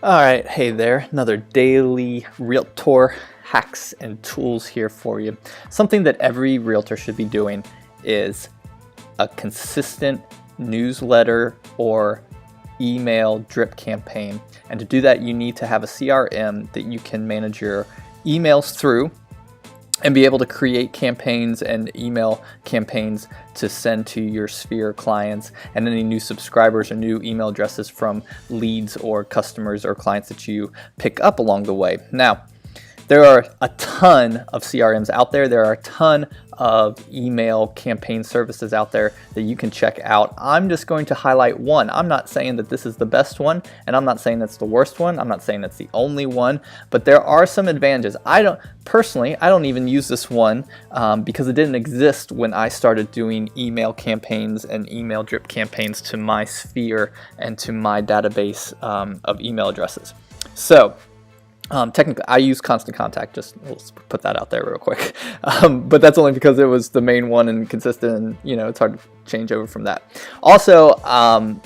All right, hey there, another daily Realtor hacks and tools here for you. Something that every Realtor should be doing is a consistent newsletter or email drip campaign. And to do that, you need to have a CRM that you can manage your emails through and be able to create campaigns and email campaigns to send to your Sphere clients and any new subscribers or new email addresses from leads or customers or clients that you pick up along the way. Now, there are a ton of CRMs out there. There are a ton of email campaign services out there that you can check out. I'm just going to highlight one. I'm not saying that this is the best one, and I'm not saying that's the worst one. I'm not saying that's the only one, but there are some advantages. I don't even use this one because it didn't exist when I started doing email campaigns and email drip campaigns to my Sphere and to my database of email addresses. So, technically, I use Constant Contact. Just let's put that out there real quick. But that's only because it was the main one and consistent. And, it's hard to change over from that. Also, I'm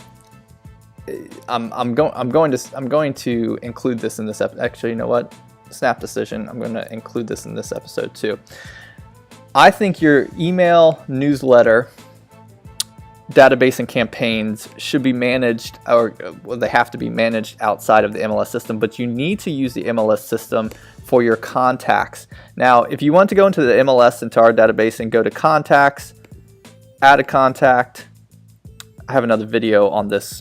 going to include this in this episode. Actually, you know what? Snap decision. I'm going to include this in this episode too. I think your email newsletter database and campaigns should be managed, or they have to be managed outside of the MLS system, but you need to use the MLS system for your contacts. Now, if you want to go into the MLS, into our database, and go to contacts, add a contact, I have another video on this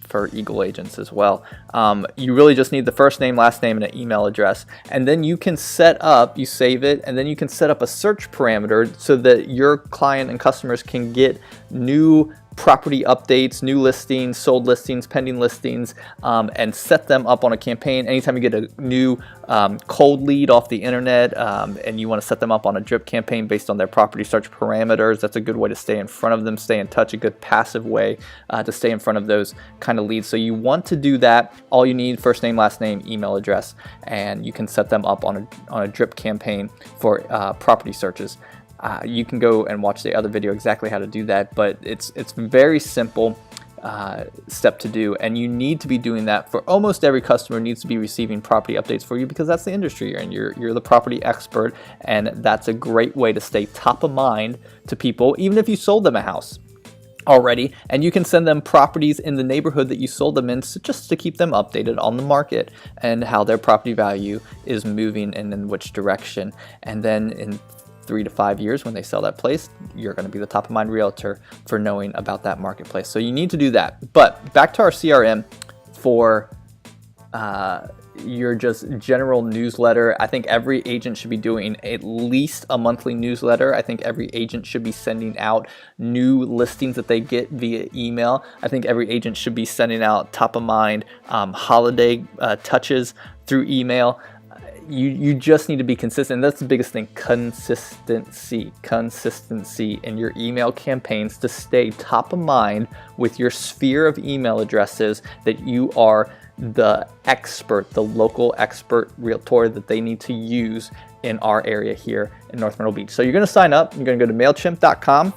for Eagle agents as well. You really just need the first name, last name, and an email address. And then you can set up, you save it, and then you can set up a search parameter so that your client and customers can get new property updates, new listings, sold listings, pending listings, and set them up on a campaign. Anytime you get a new cold lead off the internet and you want to set them up on a drip campaign based on their property search parameters, that's a good way to stay in front of them, stay in touch, a good passive way to stay in front of those kind of leads. So you want to do that. All you need, first name, last name, email address, and you can set them up on a drip campaign for property searches. You can go and watch the other video exactly how to do that, but it's very simple step to do, and you need to be doing that for almost every customer needs to be receiving property updates for you because that's the industry you're in. You're the property expert, and that's a great way to stay top of mind to people, even if you sold them a house already, and you can send them properties in the neighborhood that you sold them in, so just to keep them updated on the market and how their property value is moving and in which direction. And then in 3 to 5 years when they sell that place, you're going to be the top of mind realtor for knowing about that marketplace. So you need to do that. But back to our CRM for your just general newsletter. I think every agent should be doing at least a monthly newsletter. I think every agent should be sending out new listings that they get via email. I think every agent should be sending out top of mind holiday touches through email. You just need to be consistent. That's the biggest thing, consistency in your email campaigns to stay top of mind with your sphere of email addresses that you are the expert, the local expert realtor that they need to use in our area here in North Myrtle Beach. So you're going to sign up. You're going to go to MailChimp.com.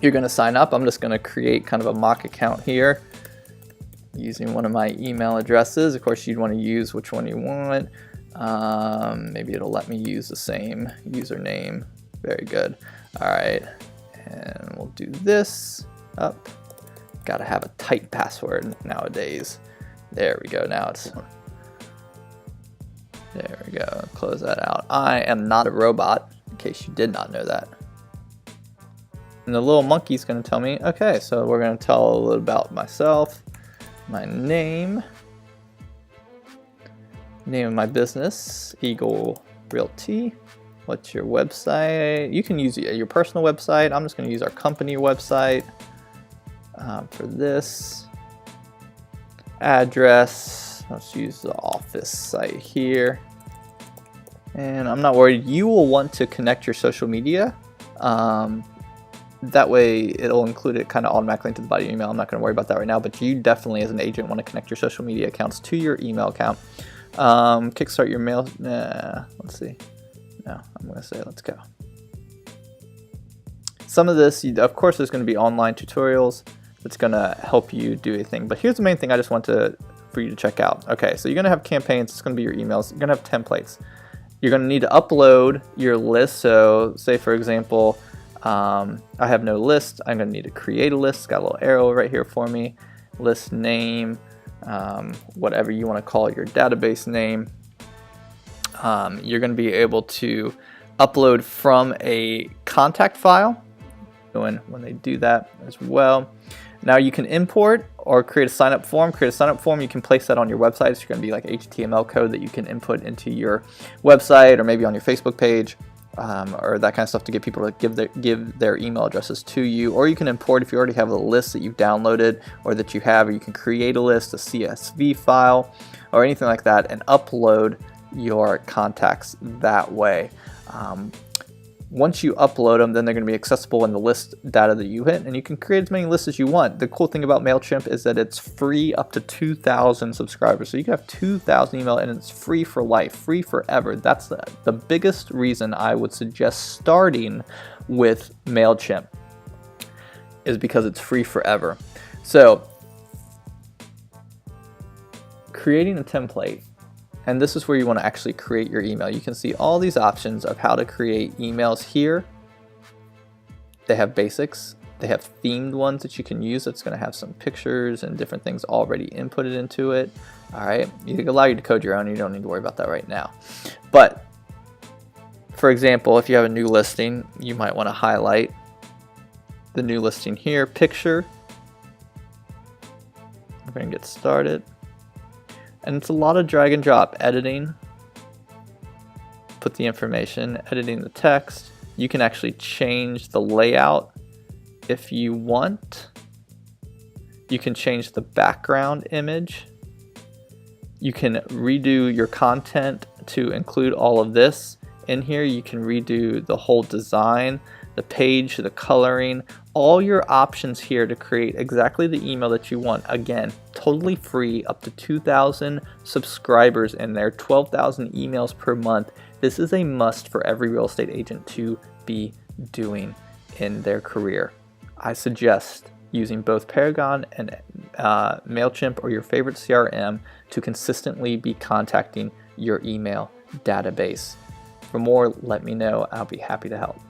You're going to sign up. I'm just going to create kind of a mock account here using one of my email addresses. Of course, you'd want to use which one you want. Maybe it'll let me use the same username. Very good. All right, and we'll do this up. Gotta have a tight password nowadays. There we go. Now there we go. Close that out. I am not a robot, in case you did not know that. And the little monkey's gonna tell me, okay, so we're gonna tell a little about myself, my name of my business, Eagle Realty. What's your website? You can use your personal website. I'm just going to use our company website for this. Address. Let's use the office site here. And I'm not worried. You will want to connect your social media. That way it'll include it kind of automatically into the body of your email. I'm not going to worry about that right now, but you definitely as an agent want to connect your social media accounts to your email account. Kickstart your mail. Let's see. No, I'm going to say let's go. Some of this, of course, there's going to be online tutorials that's going to help you do a thing. But here's the main thing I just want to for you to check out. Okay, so you're going to have campaigns. It's going to be your emails. You're going to have templates. You're going to need to upload your list. So say, for example, I have no list. I'm going to need to create a list. It's got a little arrow right here for me. List name, whatever you want to call your database name. You're going to be able to upload from a contact file when they do that as well. Now you can import or create a sign-up form. Create a sign-up form, you can place that on your website. It's going to be like HTML code that you can input into your website or maybe on your Facebook page, or that kind of stuff to get people to give their email addresses to you. Or you can import if you already have a list that you've downloaded or that you have, or you can create a list, a CSV file, or anything like that, and upload your contacts that way. Once you upload them, then they're going to be accessible in the list data that you hit, and you can create as many lists as you want. The cool thing about MailChimp is that it's free up to 2,000 subscribers. So you can have 2,000 email, and it's free for life, free forever. That's the biggest reason I would suggest starting with MailChimp, is because it's free forever. So creating a template. And this is where you want to actually create your email. You can see all these options of how to create emails here. They have basics. They have themed ones that you can use. That's going to have some pictures and different things already inputted into it. All right, it allows you to code your own. You don't need to worry about that right now. But for example, if you have a new listing, you might want to highlight the new listing here, picture. We're going to get started. And it's a lot of drag and drop, editing, put the information, editing the text. You can actually change the layout if you want. You can change the background image. You can redo your content to include all of this in here. You can redo the whole design, the page, the coloring, all your options here to create exactly the email that you want. Again, totally free, up to 2,000 subscribers in there, 12,000 emails per month. This is a must for every real estate agent to be doing in their career. I suggest using both Paragon and MailChimp or your favorite CRM to consistently be contacting your email database. For more, let me know. I'll be happy to help.